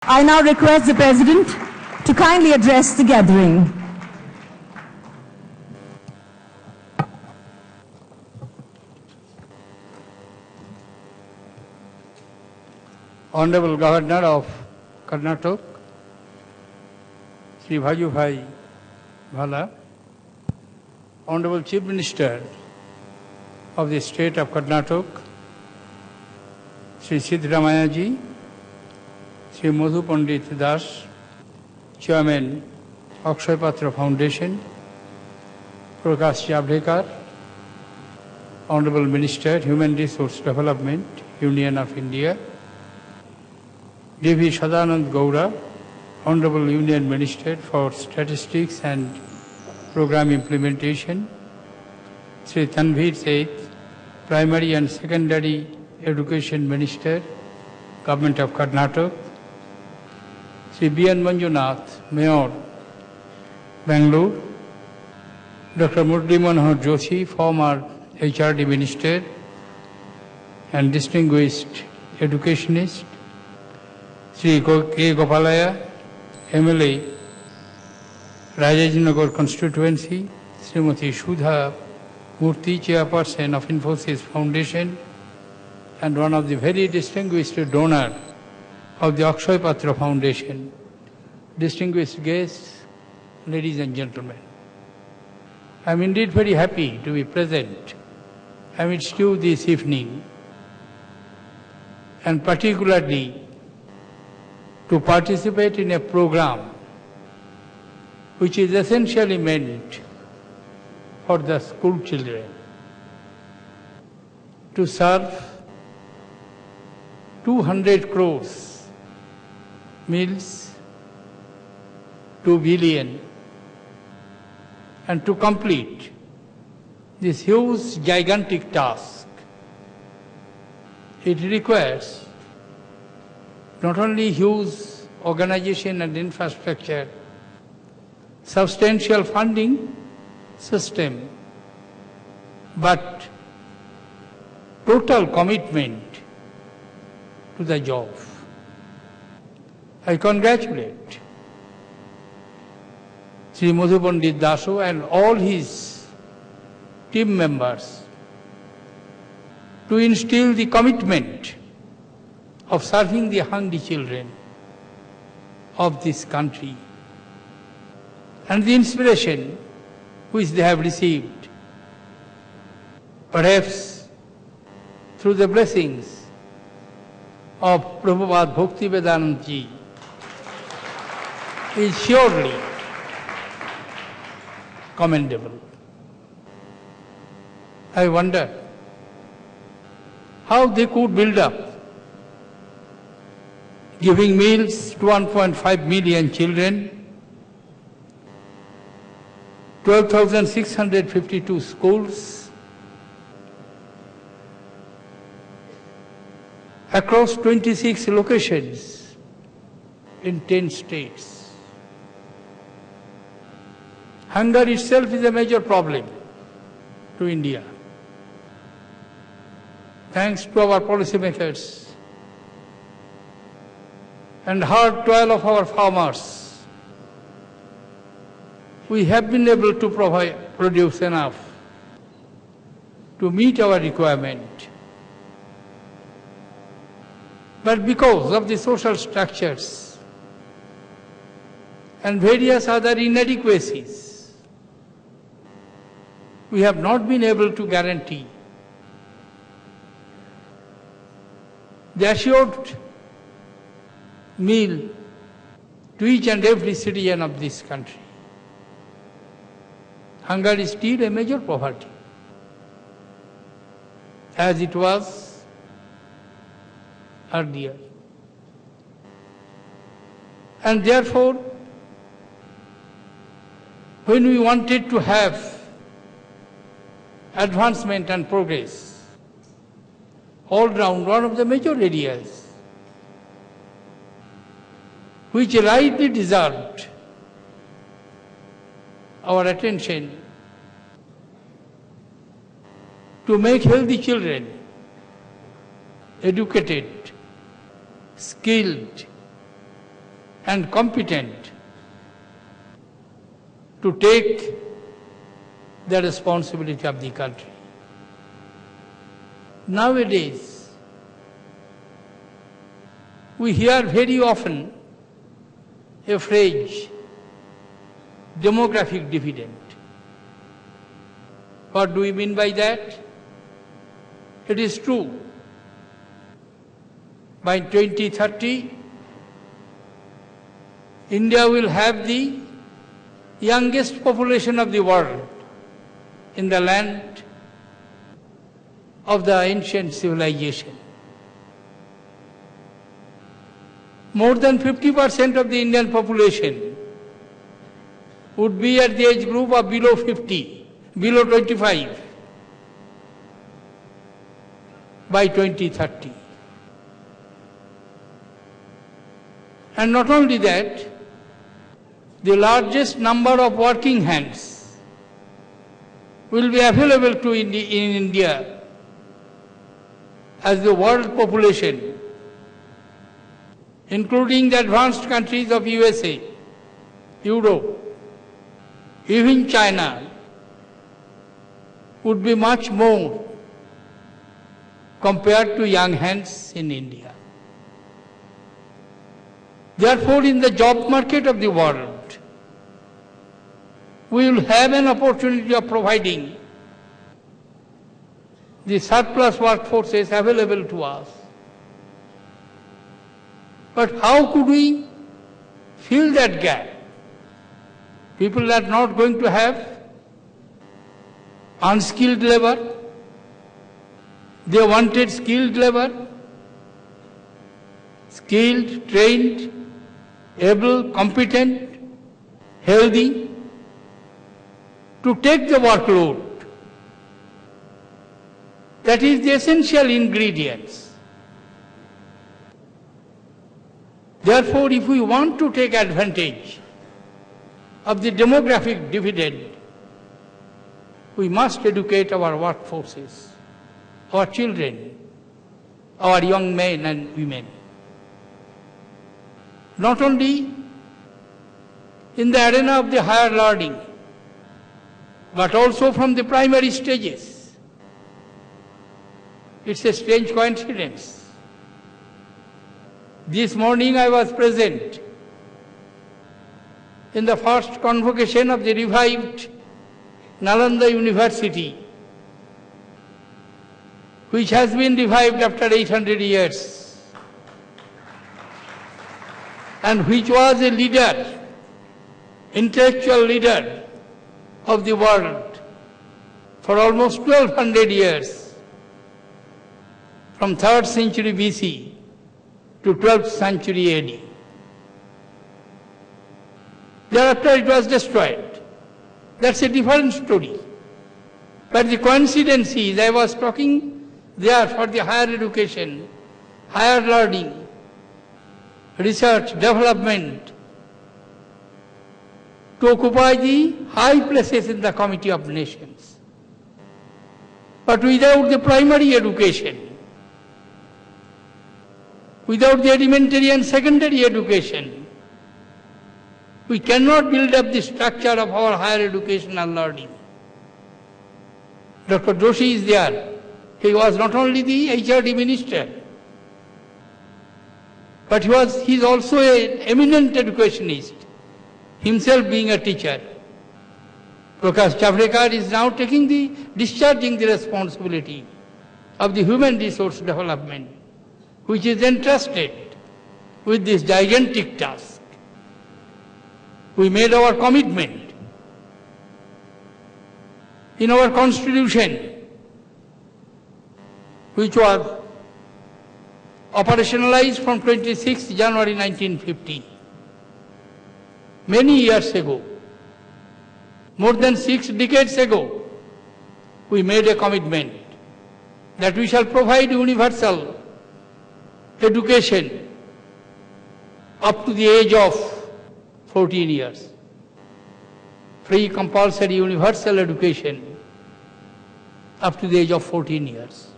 I now request the President to kindly address the gathering. Honourable Governor of Karnataka, Shri Bhajubhai Bhala, Honourable Chief Minister of the State of Karnataka, Shri Siddaramayaji, Shri Madhu Pandit Das, Chairman, Akshaya Patra Foundation, Prakash Javadekar, Honourable Minister, Human Resource Development, Union of India, D.V. Sadanand Gowda, Honourable Union Minister for Statistics and Program Implementation, Shri Tanveer Seth, Primary and Secondary Education Minister, Government of Karnataka, Shri B.N. Manjunath, Mayor, Bangalore, Dr. Murli Manohar Joshi, former HRD Minister and distinguished educationist, Shri K. Gopalaya, MLA, Rajajinagar constituency, Srimati Shudha Murthy, Chairperson of Infosys Foundation, and one of the very distinguished donor of the Akshaya Patra Foundation, distinguished guests, ladies and gentlemen. I am indeed very happy to be present amidst you this evening, and particularly to participate in a program which is essentially meant for the school children, to serve 200 crores meals, 2 billion, and to complete this huge, gigantic task. It requires not only huge organization and infrastructure, substantial funding system, but total commitment to the job. I congratulate Shri Madhu Pandit Dasu and all his team members to instill the commitment of serving the hungry children of this country, and the inspiration which they have received, perhaps through the blessings of Prabhupada Bhaktivedanta Ji, is surely commendable. I wonder how they could build up giving meals to 1.5 million children, 12,652 schools across 26 locations in 10 states. Hunger itself is a major problem to India. Thanks to our policymakers and hard toil of our farmers, we have been able to produce enough to meet our requirement. But because of the social structures and various other inadequacies, we have not been able to guarantee the assured meal to each and every citizen of this country. Hunger is still a major poverty, as it was earlier. And therefore, when we wanted to have advancement and progress all round, one of the major areas which rightly deserved our attention, to make healthy children educated, skilled, and competent to take the responsibility of the country. Nowadays, we hear very often a phrase, demographic dividend. What do we mean by that? It is true. By 2030, India will have the youngest population of the world in the land of the ancient civilization. More than 50% of the Indian population would be at the age group of below 50, below 25 by 2030. And not only that, the largest number of working hands will be available to in India as the world population, including the advanced countries of USA, Europe, even China, would be much more compared to young hands in India. Therefore, in the job market of the world, we will have an opportunity of providing the surplus workforces available to us. But how could we fill that gap? People are not going to have unskilled labor. They wanted skilled labor, skilled, trained, able, competent, healthy, to take the workload. That is the essential ingredients. Therefore, if we want to take advantage of the demographic dividend, we must educate our workforces, our children, our young men and women. Not only in the arena of the higher learning, but also from the primary stages. It's a strange coincidence. This morning I was present in the first convocation of the revived Nalanda University, which has been revived after 800 years, and which was a leader, intellectual leader of the world for almost 1200 years, from 3rd century BC to 12th century AD. Thereafter it was destroyed. That's a different story. But the coincidence is, I was talking there for the higher education, higher learning, research, development, to occupy the high places in the Committee of Nations. But without the primary education, without the elementary and secondary education, we cannot build up the structure of our higher education and learning. Dr. Joshi is there. He was not only the HRD minister, but he is also an eminent educationist, himself being a teacher. Prakash Javadekar is now discharging the responsibility of the human resource development, which is entrusted with this gigantic task. We made our commitment in our constitution, which was operationalized from 26 January 1950. Many years ago, more than 6 decades ago, we made a commitment that we shall provide universal education up to the age of 14 years. Free, compulsory, universal education up to the age of 14 years.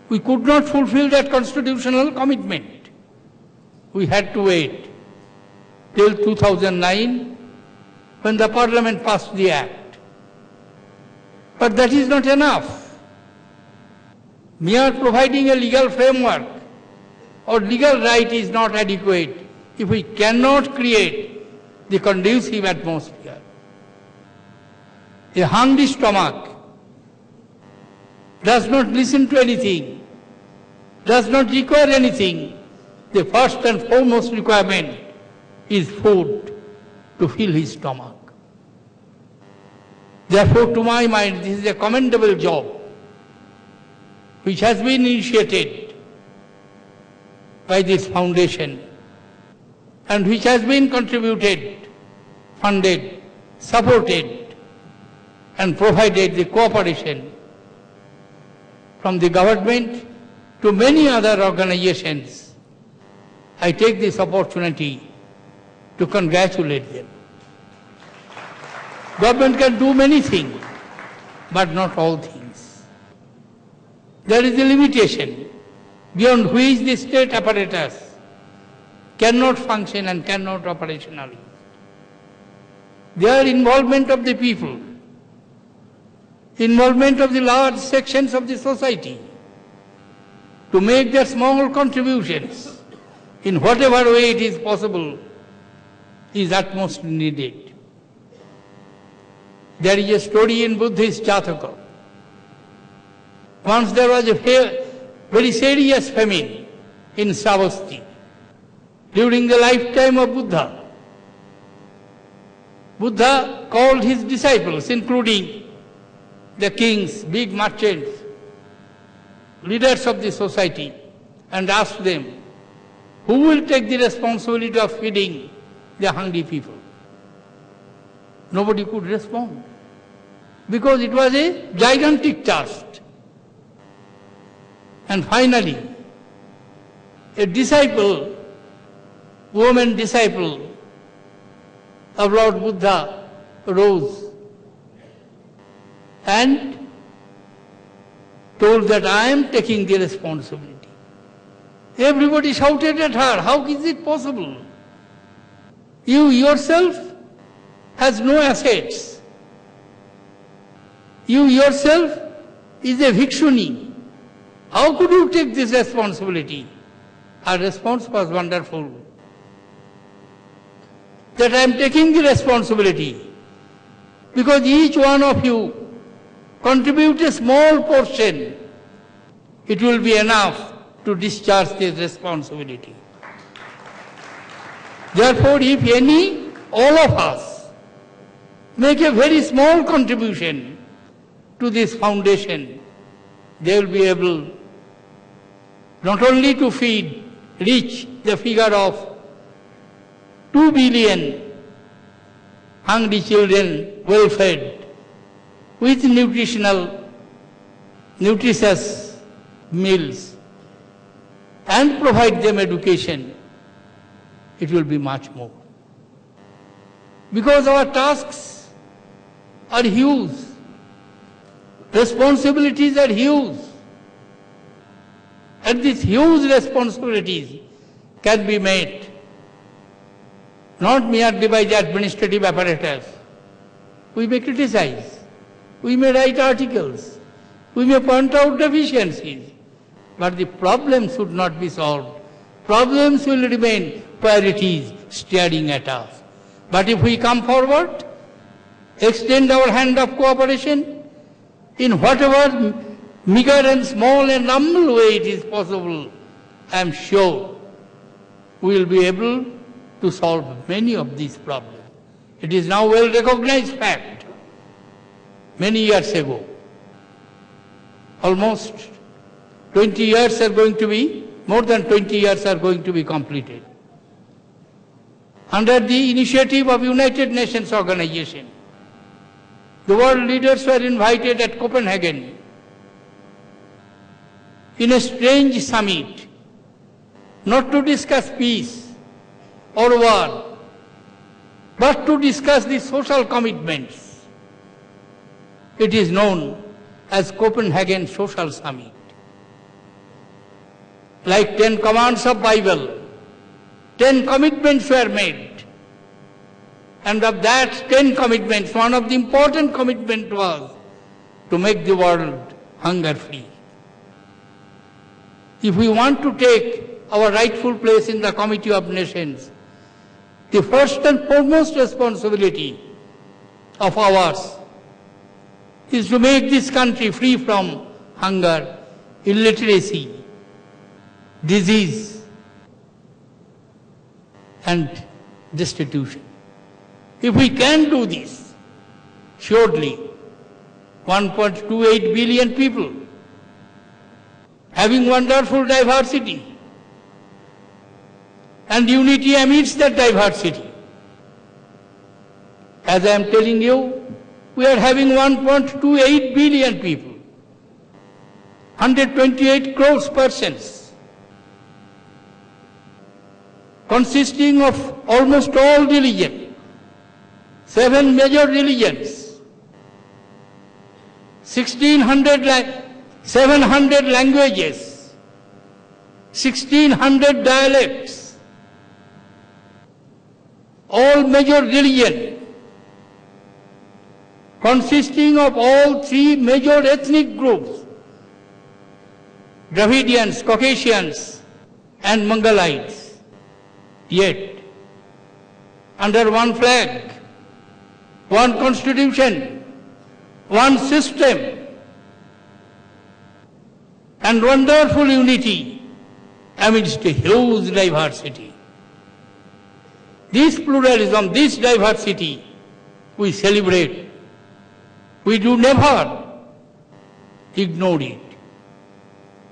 We could not fulfill that constitutional commitment. We had to wait till 2009, when the Parliament passed the Act. But that is not enough. Mere providing a legal framework or legal right is not adequate if we cannot create the conducive atmosphere. A hungry stomach does not listen to anything, does not require anything. The first and foremost requirement is food to fill his stomach. Therefore, to my mind, this is a commendable job which has been initiated by this foundation and which has been contributed, funded, supported and provided the cooperation from the government to many other organizations. I take this opportunity to congratulate them. Government can do many things, but not all things. There is a limitation beyond which the state apparatus cannot function and cannot operationalize. Their involvement of the people, involvement of the large sections of the society to make their small contributions in whatever way it is possible is utmost needed. There is a story in Buddhist Jataka. Once there was a very serious famine in Savasti during the lifetime of Buddha. Buddha called his disciples, including the kings, big merchants, leaders of the society, and asked them, who will take the responsibility of feeding the hungry people? Nobody could respond, because it was a gigantic task. And finally, a disciple, woman disciple of Lord Buddha rose and told that I am taking the responsibility. Everybody shouted at her, how is it possible? You yourself has no assets. You yourself is a bhikshuni. How could you take this responsibility? Her response was wonderful. That I am taking the responsibility because each one of you contribute a small portion. It will be enough to discharge this responsibility. Therefore, if any, all of us, make a very small contribution to this foundation, they will be able not only to reach the figure of 2 billion hungry children well fed with nutritious meals and provide them education, it will be much more. Because our tasks are huge, responsibilities are huge, and these huge responsibilities can be met not merely by the administrative apparatus. We may criticize, we may write articles, we may point out deficiencies, but the problems should not be solved. Problems will remain priorities staring at us. But if we come forward, extend our hand of cooperation in whatever meager and small and humble way it is possible, I am sure we will be able to solve many of these problems. It is now well recognized fact. Many years ago, almost 20 years are going to be, more than 20 years are going to be completed. Under the initiative of United Nations Organization, the world leaders were invited at Copenhagen in a strange summit, not to discuss peace or war, but to discuss the social commitments. It is known as Copenhagen Social Summit. Like 10 commands of Bible, 10 commitments were made And of that 10 commitments, one of the important commitment was to make the world hunger-free. If we want to take our rightful place in the Committee of Nations, the first and foremost responsibility of ours is to make this country free from hunger, illiteracy, disease, and destitution. If we can do this, surely 1.28 billion people having wonderful diversity and unity amidst that diversity. As I am telling you, we are having 1.28 billion people, 128 crores persons, consisting of almost all religions, 7 major religions, 700 languages, 1600 dialects, all major religions, consisting of all 3 major ethnic groups, Dravidians, Caucasians, and Mongolites, yet under one flag, one constitution, one system, and wonderful unity amidst a huge diversity. This pluralism, this diversity, we celebrate. We do never ignore it.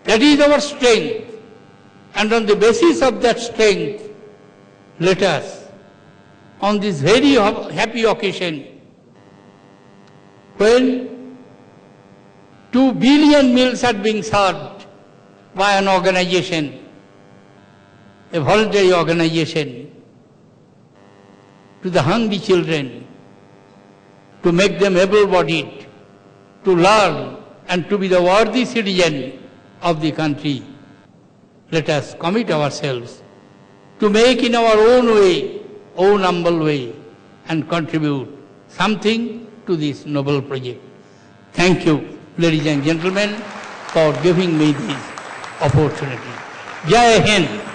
That is our strength, and on the basis of that strength, let us, on this very happy occasion, when 2 billion meals are being served by an organization, a voluntary organization, to the hungry children, to make them able-bodied, to learn and to be the worthy citizen of the country. Let us commit ourselves to make in our own way, own humble way, and contribute something to this noble project. Thank you, ladies and gentlemen, for giving me this opportunity. Jai Hind.